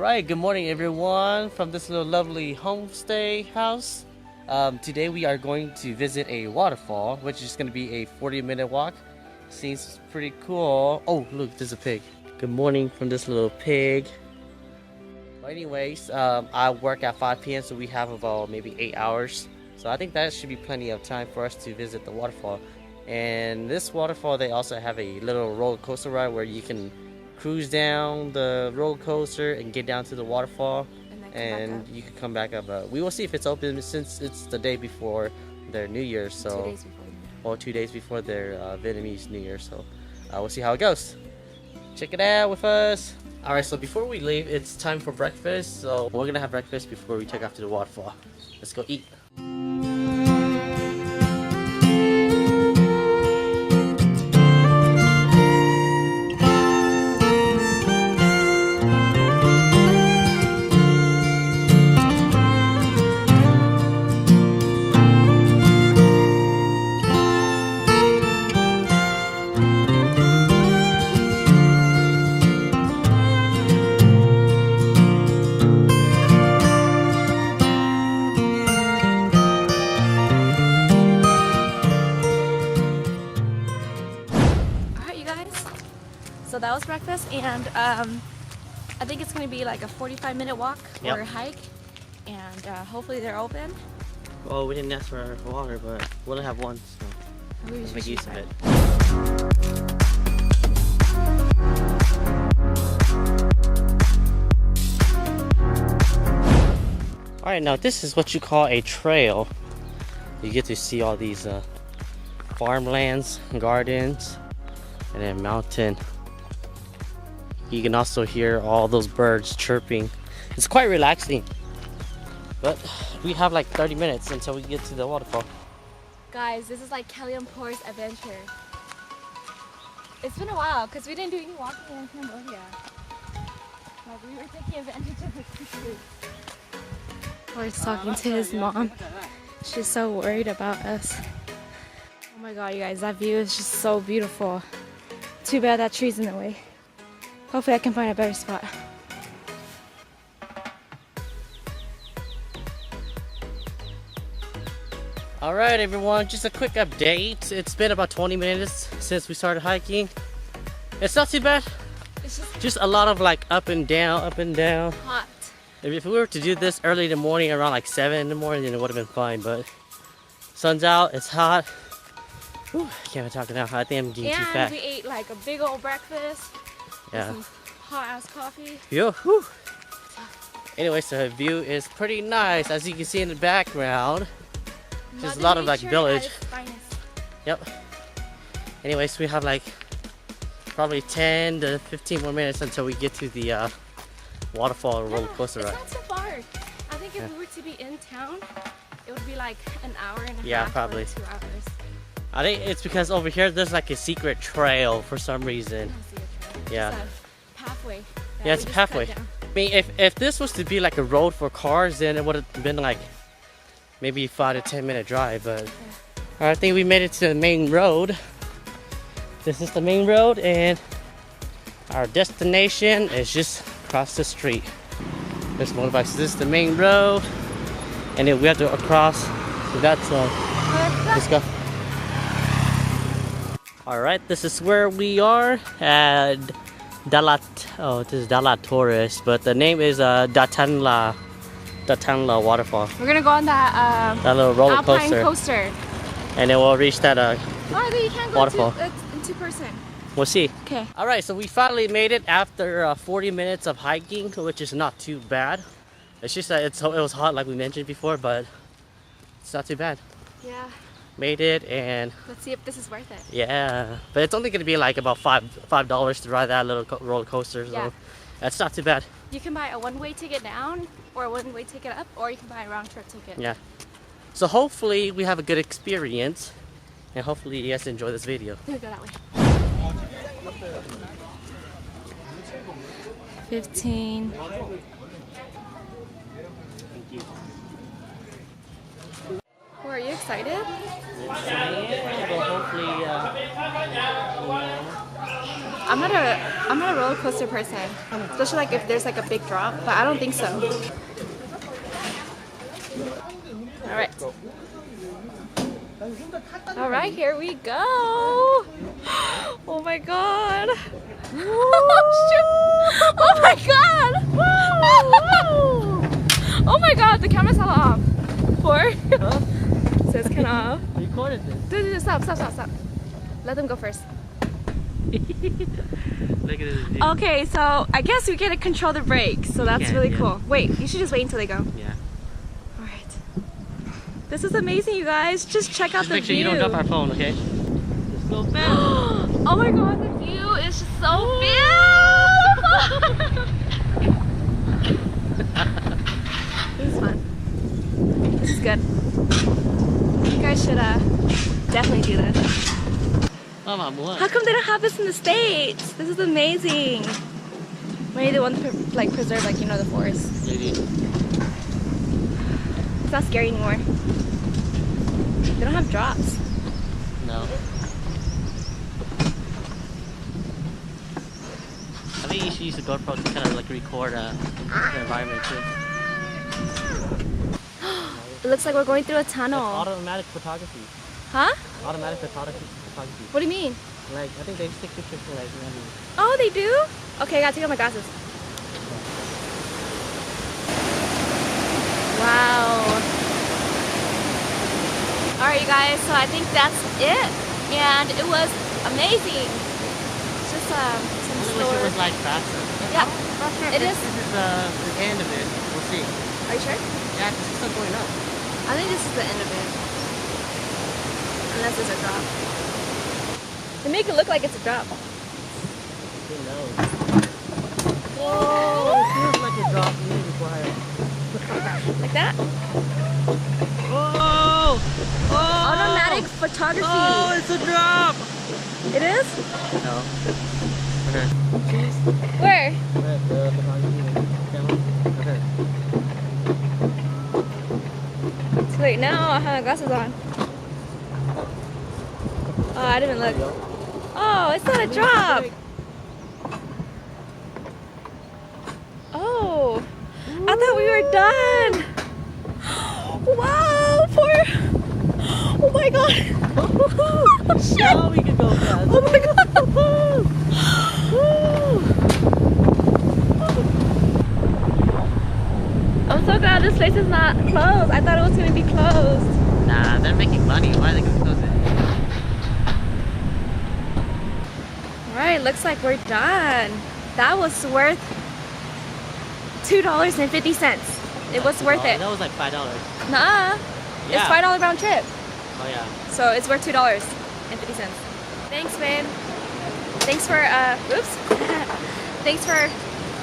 Alright, good morning everyone from this little lovely homestay house. Today we are going to visit a waterfall, which is going to be a 40-minute walk. Seems pretty cool. Oh, look, there's a pig. Good morning from this little pig. But anyways, I work at 5 p.m. so we have about maybe 8 hours. So I think that should be plenty of time for us to visit the waterfall. And this waterfall, they also have a little roller coaster ride where you can cruise down the roller coaster and get down to the waterfall, and you can come back up. We will see if it's open since it's the day before their New Year, so 2 days before their Vietnamese New Year. So we'll see how it goes. Check it out with us. All right, so before we leave, it's time for breakfast. So we're gonna have breakfast before we take off to the waterfall. Let's go eat. So that was breakfast, and I think it's going to be like a 45-minute walk or a hike, and hopefully they're open. Well, we didn't ask for water, but we'll have one, so we'll make use of it. Alright, now this is what you call a trail. You get to see all these farmlands, gardens, and then mountain. You can also hear all those birds chirping. It's quite relaxing. But we have like 30 minutes until we get to the waterfall. Guys, this is like Kelly and Poor's adventure. It's been a while because we didn't do any walking in Cambodia. Like, we were taking advantage of the food. Poor's talking to his mom. She's so worried about us. Oh my god, you guys, that view is just so beautiful. Too bad that tree's in the way. Hopefully I can find a better spot. Alright everyone, just a quick update. It's been about 20 minutes since we started hiking. It's not too bad. It's just a lot of like up and down, up and down. Hot. If we were to do this early in the morning, around like 7 in the morning, then it would have been fine, but sun's out, it's hot. Whew, I can't even talk now. I think I'm getting too fat. And we ate like a big old breakfast. Yeah. Some hot ass coffee. Yo, whew. Anyway, so the view is pretty nice, as you can see in the background. There's a lot of like village. Yep. Anyways, we have like probably 10 to 15 more minutes until we get to the waterfall roller coaster ride. It's not so far. I think if we were to be in town, it would be like an hour and a half. Yeah, probably. Or 2 hours. I think it's because over here there's like a secret trail for some reason. Yeah. It's a pathway. Yeah, it's a pathway. I mean, if this was to be like a road for cars, then it would have been like maybe 5 to 10 minute drive. But I think we made it to the main road. This is the main road, and our destination is just across the street. There's motorbikes. This is the main road, and then we have to cross to that side. Let's go. Alright, this is where we are at Dalat. Oh, this is Dalat Tourist, but the name is Datanla Waterfall. We're gonna go on that little roller Alpine coaster. And then we'll reach that you can't go waterfall. In 2-person. We'll see. Okay. Alright, so we finally made it after 40 minutes of hiking, which is not too bad. It's just that it was hot like we mentioned before, but it's not too bad. Yeah. Made it, and let's see if this is worth it. Yeah, but it's only gonna be like about $5 to ride that little roller coaster, so that's not too bad. You can buy a one-way ticket down or a one-way ticket up, or you can buy a round-trip ticket. Yeah. So hopefully we have a good experience, and hopefully you guys enjoy this video. Go that way. 15. Are you excited? Yes, I am. Well, hopefully, I'm not a roller coaster person, especially like if there's like a big drop, but I don't think so. All right. All right, here we go. Oh my god. Oh my god. Oh my god, the camera's hella off. Four. So it's kind of off. Recorded this. Dude, stop. Let them go first. Look at this view. Okay, so I guess we get to control the brake, so that's really yeah. cool. Wait, you should just wait until they go. Yeah. Alright. This is amazing, you guys. Just check out the Make sure view. you don't drop our phone, okay? Just go fast. Oh my god, the view is just so beautiful! This is fun. This is good. You guys should definitely do this. How come they don't have this in the States? This is amazing. Maybe they want to like preserve, like, you know, the forest. Maybe. It's not scary anymore. They don't have drops. No. I think you should use the GoPro to kind of like record the environment too. It looks like we're going through a It's tunnel. automatic photography. Huh? Automatic photography. What do you mean? Like, I think they just take pictures for like random. Oh, they do? Okay, I gotta take off my glasses. Wow. Alright, you guys, so I think that's it. And it was amazing. It's just some I wish it was store. like faster. Yeah, it is. This is the end of it. We'll see. Are you sure? Yeah, because it's still going up. I think this is the end of it. Unless there's a drop. They make it look like it's a drop. Who knows? Whoa! It feels like a drop. You need to be quiet. Like that? Oh! Oh! Automatic photography. Oh, it's a drop! It is? No. Okay. Where? The photography camera. Okay. Too late now. I have my glasses on. Oh, I didn't look. Oh, it's not a drop. Oh, I thought we were done. Wow, oh my god. Shit. Now we can go fast. Oh my god. I'm so glad this place is not closed. I thought it was going to be closed. Nah, they're making money. Why are they going to close it? Alright, looks like we're done. That was worth $2.50. It was worth it. That was like $5. Nah, Yeah. it's $5 round trip. Oh yeah. So it's worth $2.50. Thanks, babe. Thanks for, oops. Thanks for,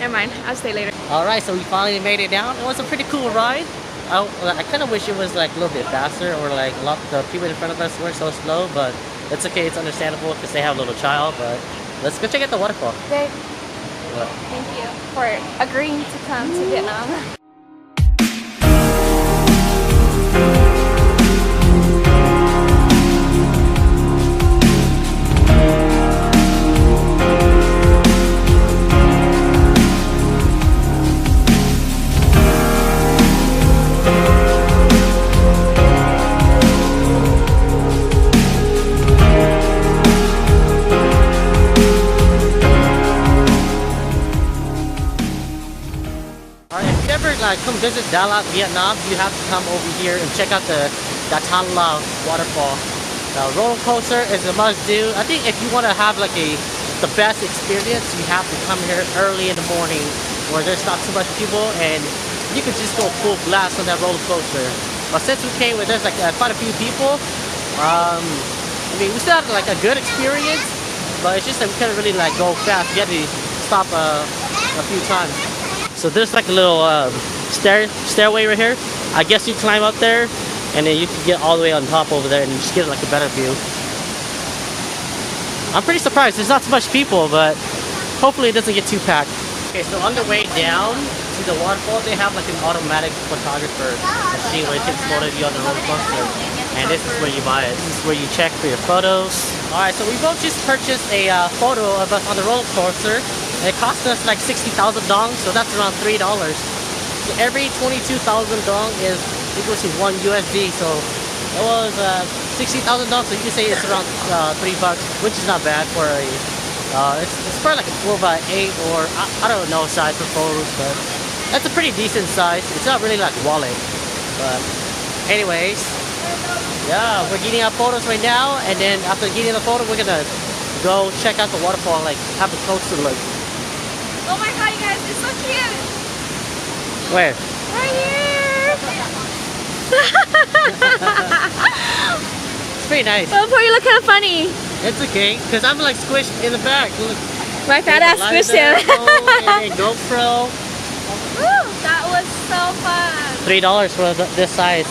never mind, I'll stay later. Alright, so we finally made it down. It was a pretty cool ride. I kind of wish it was like a little bit faster, or like the people in front of us weren't so slow, but it's okay, it's understandable because they have a little child. But let's go check out the waterfall. Babe, What? thank you for agreeing to come to Vietnam. Come visit Lat Vietnam, you have to come over here and check out the Datanla waterfall. The roller coaster is a must-do. I think if you want to have like the best experience, you have to come here early in the morning where there's not too much people and you can just go full blast on that roller coaster. But since we came with there's like quite a few people, I mean we still had like a good experience, but it's just that we couldn't really like go fast. We had to stop a few times. So there's like a little stairway right here. I guess you climb up there and then you can get all the way on top over there and just get like a better view. I'm pretty surprised there's not so much people, but hopefully it doesn't get too packed. Okay, so on the way down to the waterfall, they have like an automatic photographer machine where it takes photo of you on the roller coaster. And this is where you buy it. This is where you check for your photos. Alright, so we both just purchased a photo of us on the roller coaster. It cost us like 60,000 dong, so that's around $3. So every 22,000 dong is equals to 1 USD. So it was 60,000 dong, so you can say it's around $3, which is not bad for a it's probably like a 4x8 or I don't know size for photos, but that's a pretty decent size. It's not really like wallet, but anyways, yeah, we're getting our photos right now, and then after getting the photo, we're gonna go check out the waterfall, like have a closer look. Oh my god, you guys, it's so cute. Where? Right here. It's pretty nice. Oh, poor you look kind of funny. It's okay, because I'm like squished in the back. Look. My fat ass squished him. And GoPro. Woo, that was so fun. $3 for this size.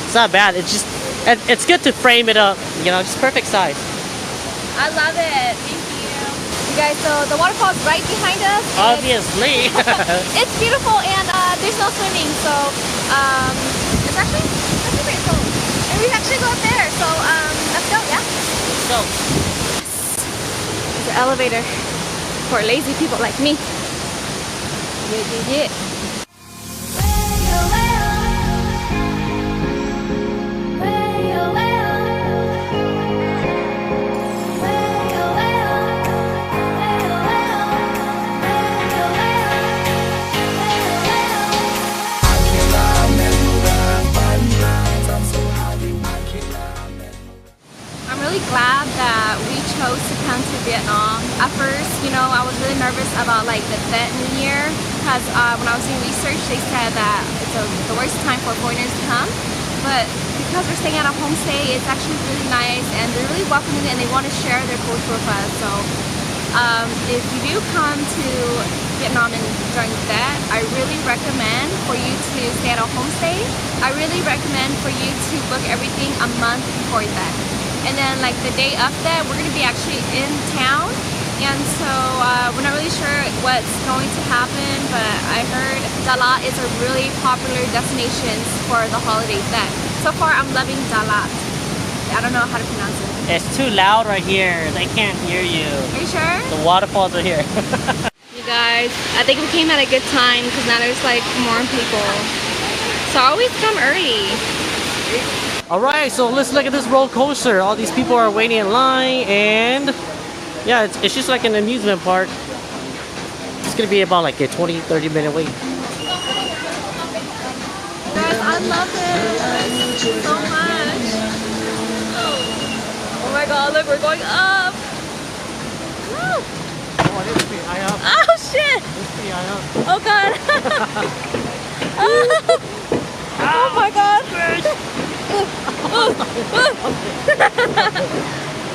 It's not bad. It's just, it's good to frame it up. You know, it's perfect size. I love it. Thank you. You guys, so the waterfall's right behind us. Obviously. It's beautiful, and there's no swimming, so it's actually pretty cool. And we actually go up there, so let's go, yeah? Let's go. There's an elevator for lazy people like me. Yeah. Glad that we chose to come to Vietnam. At first, you know, I was really nervous about like the Tet New Year, because when I was doing research, they said that it's the worst time for foreigners to come. But because we're staying at a homestay, it's actually really nice, and they're really welcoming, and they want to share their culture with us. So if you do come to Vietnam during that, I really recommend for you to stay at a homestay. I really recommend for you to book everything a month before that. And then like the day of that, we're going to be actually in town, and so we're not really sure what's going to happen, but I heard Datanla is a really popular destination for the holidays then. So far I'm loving Datanla. I don't know how to pronounce it. It's too loud right here. They can't hear you. Are you sure? The waterfalls are here. You guys, I think we came at a good time because now there's like more people. So always come early. Alright, so let's look at this roller coaster. All these people are waiting in line, and yeah, it's just like an amusement park. It's gonna be about like a 20-30 minute wait. Guys, I love this so much. Oh my god, look, we're going up. Woo. Oh, it is pretty high up. Oh shit! It's pretty high up. Oh god. Oh my god.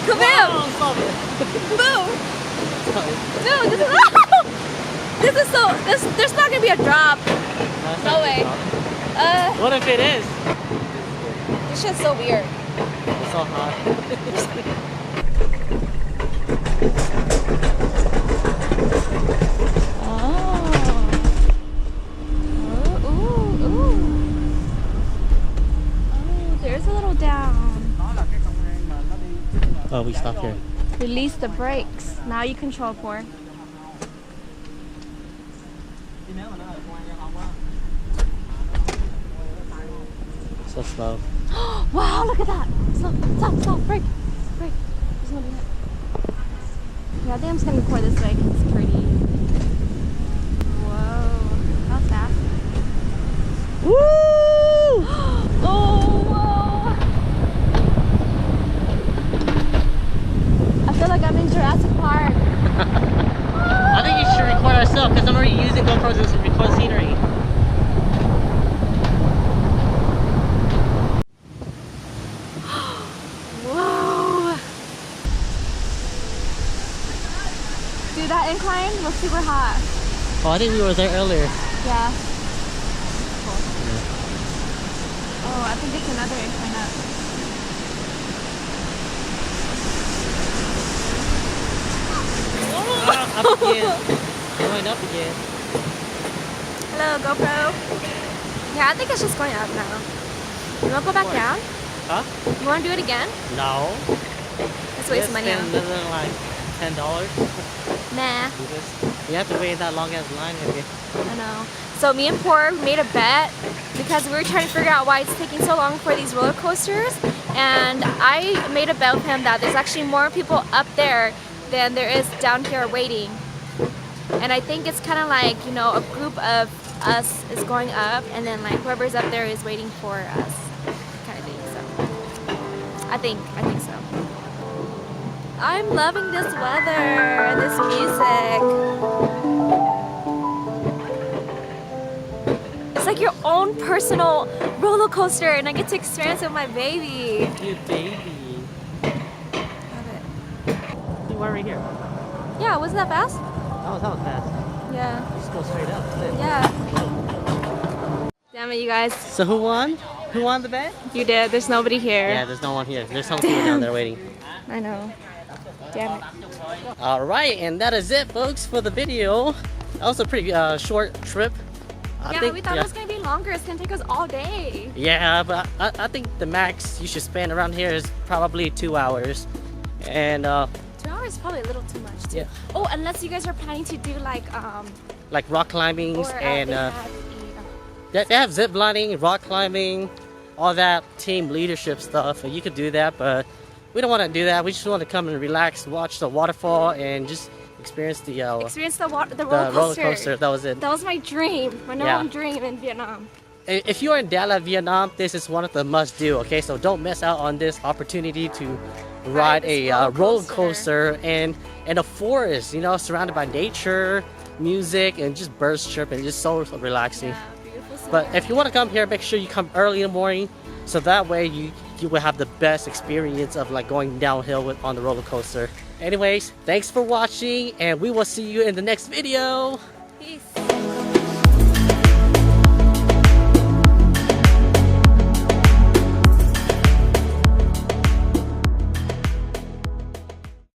Come here! Boo! No, this is so. There's not gonna be a drop. No way. What if it is? This shit's so weird. It's so hot. There's a little down. Oh, we stopped here. Release the brakes. Now you control for. So slow. Wow, look at that. Stop, brake. There's nobody there. Yeah, I think I'm just gonna pour this way because it's pretty. Whoa, that was fast. Woo! Oh, whoa. I feel like I'm in Jurassic Park. I think you should record ourselves because I'm already using GoPros to record scenery. Whoa. Dude, that incline was super hot. Oh, I think we were there earlier. Yeah. Cool. Oh, I think it's another incline up. Up again. Going up again. Hello, GoPro. Yeah, I think it's just going up now. You want to go back down? Huh? You want to do it again? No. Let's waste money spend on. another like $10. Nah, Because you have to wait that long as line. Okay. I know. So me and Poor made a bet because we were trying to figure out why it's taking so long for these roller coasters. And I made a bet with him that there's actually more people up there than there is down here waiting. And I think it's kind of like, you know, a group of us is going up, and then like whoever's up there is waiting for us, kind of thing. So I think so. I'm loving this weather and this music. It's like your own personal roller coaster, and I get to experience it with my baby. You baby. Love it. You are right here. Yeah, wasn't that fast? Oh, that was fast. Yeah. Just go straight up. That's it. Yeah. Damn it, you guys. So who won? Who won the bet? You did. There's nobody here. Yeah, there's no one here. There's some people down there waiting. I know. Damn it. Alright, and that is it, folks, for the video. That was a pretty short trip. We thought it was going to be longer. It's going to take us all day. Yeah, but I think the max you should spend around here is probably 2 hours. And 2 hours is probably a little too much too. Yeah. Oh, unless you guys are planning to do like rock climbings and they they have zip lining, rock climbing, all that team leadership stuff, and you could do that, but we don't want to do that. We just want to come and relax, watch the waterfall, and just experience the roller coaster. That was it. That was my dream. My number one dream in Vietnam. If you're in Datanla, Vietnam, this is one of the must-do. Okay, so don't miss out on this opportunity to ride a roller coaster in a forest. You know, surrounded by nature, music, and just birds chirping. Just so relaxing. Yeah, beautiful. But if you want to come here, make sure you come early in the morning, so that way you will have the best experience of like going downhill on the roller coaster. Anyways, thanks for watching, and we will see you in the next video. Peace.